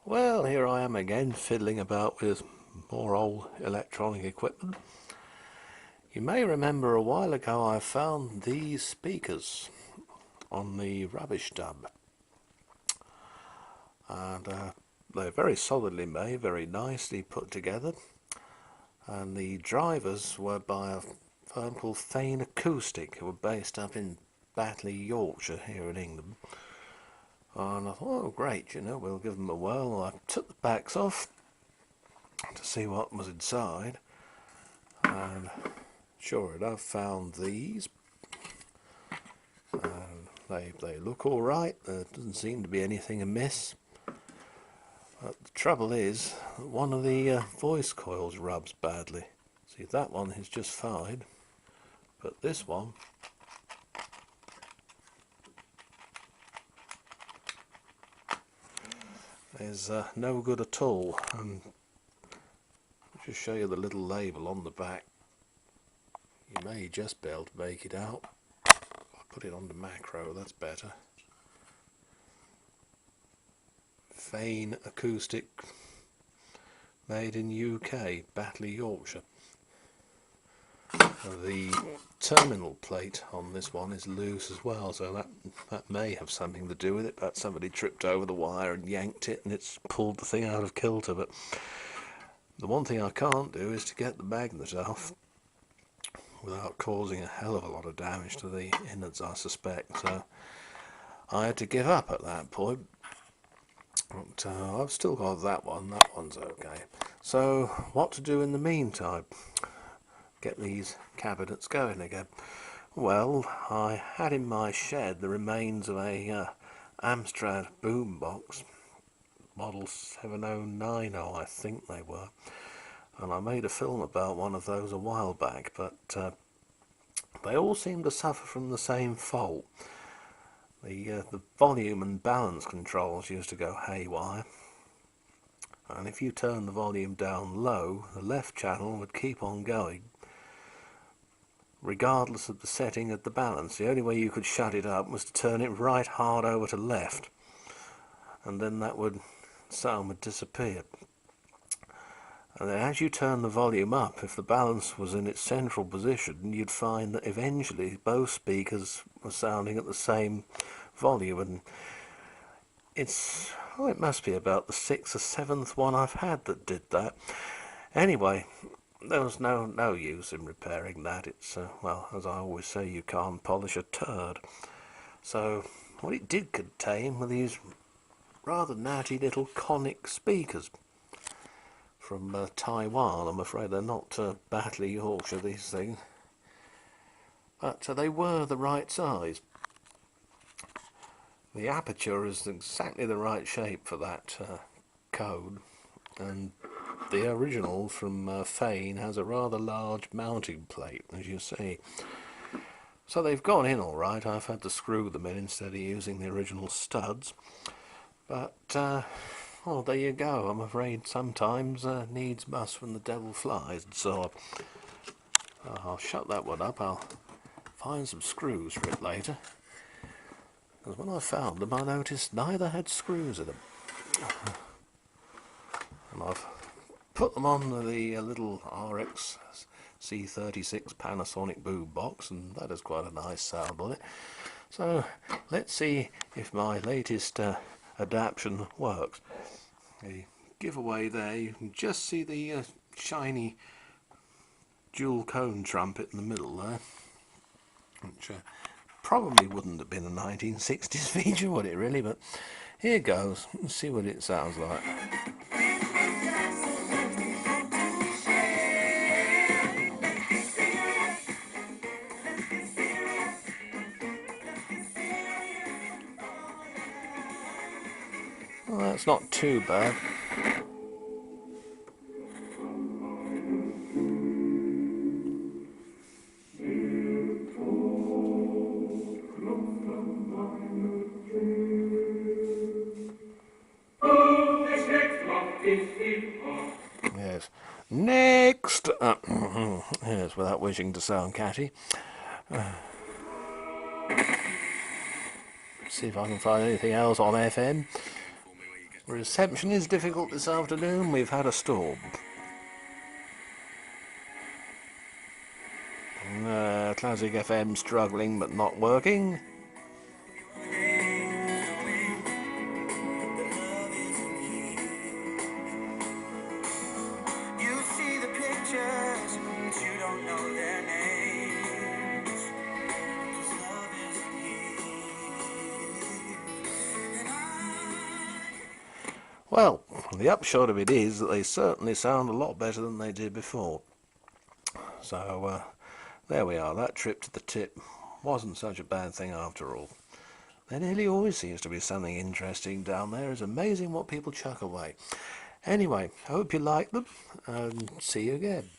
Well, here I am again, fiddling about with more old electronic equipment. You may remember a while ago I found these speakers on the rubbish dump, and they're very solidly made, very nicely put together, and the drivers were by a firm called Fane Accoustic, who were based up in Batley, Yorkshire, here in England. And I thought, oh great, we'll give them a whirl. I took the backs off to see what was inside, and sure enough found these, and they look all right. There doesn't seem to be anything amiss, but the trouble is one of the voice coils rubs badly. See, that one is just fine, but this one is no good at all. And I'll just show you the little label on the back. You may just be able to make it out. I'll put it on the macro, that's better. Fane Acoustic, made in UK, Batley, Yorkshire. The terminal plate on this one is loose as well, so that may have something to do with it. But somebody tripped over the wire and yanked it, and it's pulled the thing out of kilter. But the one thing I can't do is to get the magnet off without causing a hell of a lot of damage to the innards, I suspect. So I had to give up at that point. But I've still got that one. That one's okay. So what to do in the meantime? Get these cabinets going again. Well, I had in my shed the remains of a Amstrad boombox, model 7090 I think they were, and I made a film about one of those a while back, but they all seem to suffer from the same fault. The volume and balance controls used to go haywire, and if you turn the volume down low, the left channel would keep on going regardless of the setting of the balance. The only way you could shut it up was to turn it right hard over to left, and then that sound would disappear. And then as you turn the volume up, if the balance was in its central position, you'd find that eventually both speakers were sounding at the same volume. And it must be about the 6th or 7th one I've had that did that. Anyway, there was no use in repairing that. It's well, as I always say, you can't polish a turd. So what it did contain were these rather natty little conic speakers from Taiwan. I'm afraid they're not Batley, Yorkshire, these things, but they were the right size. The aperture is exactly the right shape for that code, and the original from Fane has a rather large mounting plate, as you see. So they've gone in all right. I've had to screw them in instead of using the original studs. But, well, there you go. I'm afraid sometimes needs must when the devil flies. So I'll shut that one up. I'll find some screws for it later, because when I found them I noticed neither had screws in them. And I've put them on the little RX C36 Panasonic boombox, and that has quite a nice sound on it. So let's see if my latest adaptation works. The giveaway there, you can just see the shiny dual cone trumpet in the middle there, which probably wouldn't have been a 1960s feature, would it really? But here goes. Let's see what it sounds like. Well, that's not too bad. Yes. Next! Yes, without wishing to sound catty. See if I can find anything else on FM. Reception is difficult this afternoon. We've had a storm. Classic FM struggling but not working. You see the pictures, but you don't know their names. 'Cause love isn't here. And Well, the upshot of it is that they certainly sound a lot better than they did before. So there we are. That trip to the tip wasn't such a bad thing after all. There nearly always seems to be something interesting down there. It's amazing what people chuck away. Anyway, I hope you like them, and see you again.